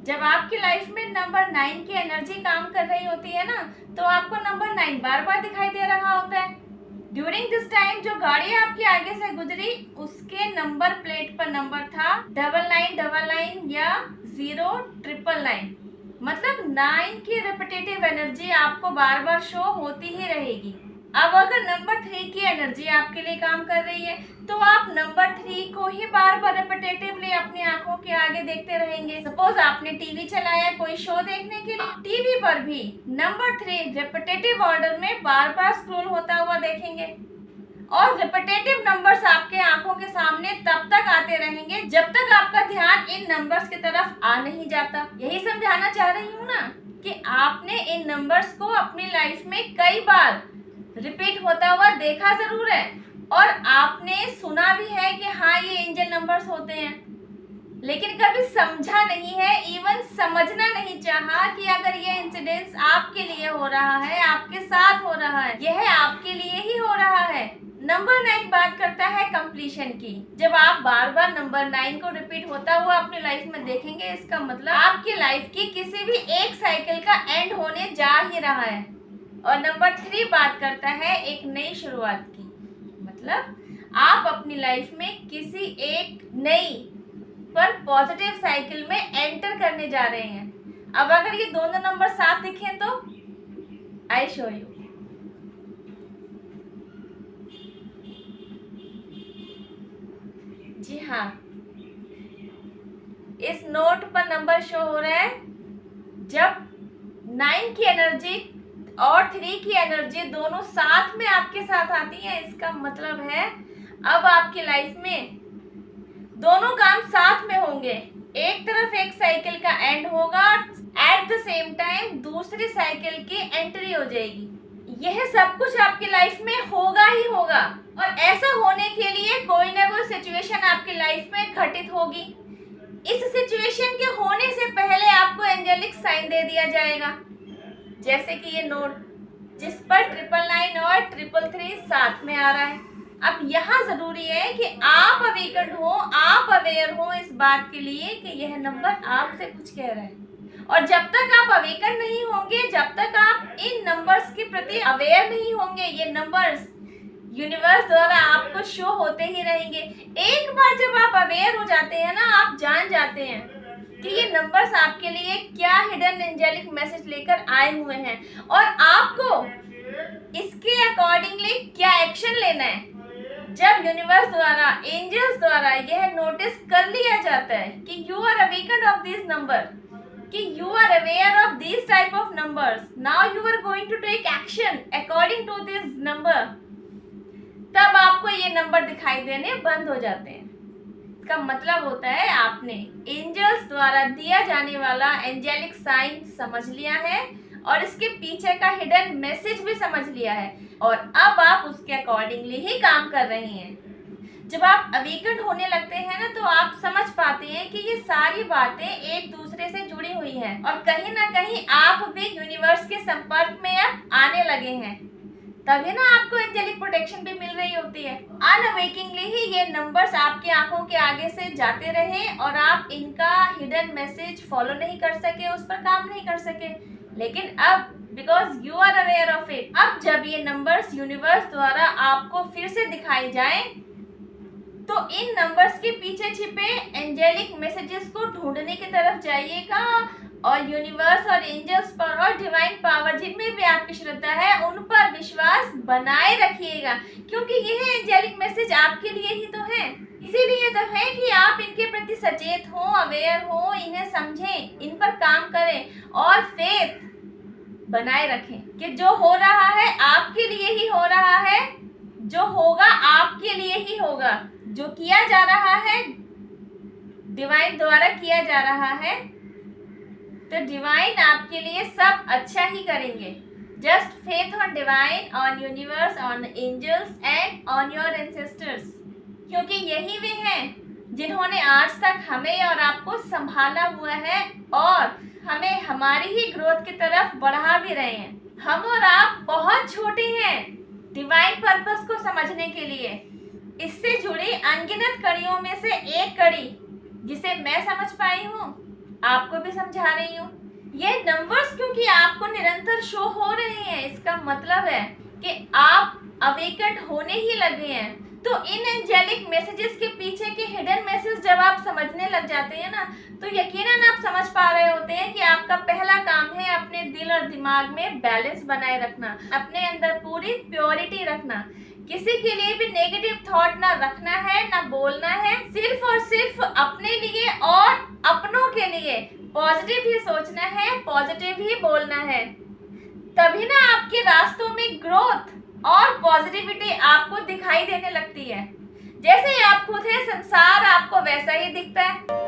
जब आपकी लाइफ में नंबर 9 की एनर्जी काम कर रही होती है ना, तो आपको नंबर 9 बार बार दिखाई दे रहा होता है। ड्यूरिंग दिस टाइम जो गाड़ी आपके आगे से गुजरी उसके नंबर प्लेट पर नंबर था 9999 या 0999। मतलब 9 की रिपीटेटिव एनर्जी आपको बार बार शो होती ही रहेगी। अब अगर नंबर 3 की एनर्जी आपके लिए काम कर रही है तो आप नंबर 3 को ही बार बार रिपीटेटिवली अपनी आंखों के आगे देखते रहेंगे। सपोज आपने टीवी चलाया कोई शो देखने के लिए, टीवी पर भी नंबर 3 रिपीटेटिव ऑर्डर में बार बार स्क्रॉल होता हुआ देखेंगे और रिपीटेटिव नंबर्स आपके आंखों के सामने तब तक आते रहेंगे जब तक आपका ध्यान इन नंबर्स की तरफ आ नहीं जाता। यही समझाना चाह रही हूँ ना कि आपने इन नंबर्स को अपनी लाइफ में कई बार रिपीट होता हुआ देखा जरूर है और आपने सुना भी है कि हाँ ये एंजल नंबर्स होते हैं, लेकिन कभी समझा नहीं है, इवन समझना नहीं चाहा कि अगर ये इंसिडेंस आपके लिए हो रहा है, आपके साथ हो रहा है, यह आपके लिए ही हो रहा है। नंबर 9 बात करता है कंप्लीशन की। जब आप बार बार नंबर 9 को रिपीट होता हुआ अपनी लाइफ में देखेंगे, इसका मतलब आपकी लाइफ की किसी भी एक साइकिल का एंड होने जा ही रहा है। और नंबर 3 बात करता है एक नई शुरुआत की। मतलब आप अपनी लाइफ में किसी एक नई पर पॉजिटिव साइकिल में एंटर करने जा रहे हैं। अब अगर ये दोनों नंबर साथ दिखें तो आई शो यू। जी हाँ, इस नोट पर नंबर शो हो रहा है। जब 9 की एनर्जी और 3 की एनर्जी दोनों साथ में आपके साथ आती है, इसका मतलब है अब आपकी लाइफ में दोनों काम साथ में होंगे। एक तरफ एक साइकिल का एंड होगा, एट द सेम टाइम दूसरी साइकिल की एंट्री हो जाएगी। यह सब कुछ आपकी लाइफ में होगा ही होगा और ऐसा होने के लिए कोई ना कोई सिचुएशन आपकी लाइफ में घटित होगी। इस सिचुएशन के होने से पहले आपको एंजेलिक साइन दे दिया जाएगा, जैसे कि ये नोट जिस पर 999 और 333 साथ में आ रहा है। अब यहाँ जरूरी है कि आप अवेकन हो, आप अवेयर हो इस बात के लिए कि यह नंबर आपसे कुछ कह रहा है। और जब तक आप अवेकन नहीं होंगे, जब तक आप इन नंबर्स के प्रति अवेयर नहीं होंगे, ये नंबर्स यूनिवर्स द्वारा आपको शो होते ही रहेंगे। एक बार जब आप अवेयर हो जाते हैं ना, आप जान जाते हैं कि ये नंबर्स आपके लिए क्या हिडन एंजेलिक मैसेज लेकर आए हुए हैं और आपको इसके अकॉर्डिंगली क्या एक्शन लेना है। जब यूनिवर्स द्वारा, एंजल्स द्वारा यह नोटिस कर लिया जाता है कि you are awakened of this number, कि you are aware of this type of numbers, now you are going to take action according to this number, तब आपको ये नंबर दिखाई देने बंद हो जाते हैं। इसका मतलब होता है आपने एंजल्स द्वारा दिया जाने वाला एंजेलिक साइन समझ लिया है और इसके पीछे का हिडन मैसेज भी समझ लिया है और अब आप उसके अकॉर्डिंगली ही काम कर रहे हैं। जब आप अवेकन होने लगते हैं ना, तो आप समझ पाते हैं कि ये सारी बातें एक दूसरे से जुड़ी हुई हैं और कहीं ना कहीं आप भी यूनिवर्स के संपर्क में अब आने लगे हैं, तभी ना आपको एंजेलिक प्रोटेक्शन भी मिल रही होती है। अनअवेकिंगली ही ये नंबर्स आपकी आंखों के आगे से जाते रहे और आप इनका हिडन मैसेज फॉलो नहीं कर सके, उस पर काम नहीं कर सके। लेकिन अब because you are aware of it, अब जब ये नंबर्स यूनिवर्स द्वारा आपको फिर से दिखाई जाए तो इन नंबर्स के पीछे छिपे एंजेलिक मैसेजेस को ढूंढने की तरफ जाइएगा और यूनिवर्स और एंजल्स पर और डिवाइन पावर जिनमें भी आपकी श्रद्धा है उन पर विश्वास बनाए रखिएगा, क्योंकि यह एंजेलिक मैसेज आपके लिए ही तो है। इसीलिए तो है कि आप इनके प्रति सचेत हो, अवेयर हो, इन्हें समझें, इन पर काम करें और फेथ बनाए रखें कि जो हो रहा है आपके लिए ही हो रहा है, जो होगा आपके लिए ही होगा, जो किया जा रहा है डिवाइन द्वारा किया जा रहा है, तो डिवाइन आपके लिए सब अच्छा ही करेंगे। Just faith on divine, on universe, on angels and on your ancestors, क्योंकि यही वे हैं जिन्होंने आज तक हमें और आपको संभाला हुआ है और हमें हमारी ही ग्रोथ की तरफ बढ़ा भी रहे हैं। हम और आप बहुत छोटे हैं डिवाइन पर्पस को समझने के लिए। इससे जुड़ी अनगिनत कड़ियों में से एक कड़ी जिसे मैं समझ पाई हूँ आपको भी समझा रही हूँ। ये नंबर्स क्योंकि आपको निरंतर शो हो रहे हैं, इसका मतलब है कि आप अवेकेंड होने ही लगे हैं। तो इन एंजेलिक मैसेजेस के पीछे के हिडन मैसेज जब आप समझने लग जाते हैं ना, तो यकीनन आप समझ पा रहे होते हैं कि आपका पहला काम है अपने दिल और दिमाग में बैलेंस बनाए रखना, अपने अंदर पूरी प्योरिटी रखना, किसी के लिए भी नेगेटिव थॉट ना रखना है, ना बोलना है, सिर्फ और सिर्फ अपने लिए और अपनों के लिए पॉजिटिव ही सोचना है, पॉजिटिव ही बोलना है। तभी ना आपके रास्तों में ग्रोथ और पॉजिटिविटी आपको दिखाई देने लगती है। जैसे आप खुद हैं, संसार आपको वैसा ही दिखता है।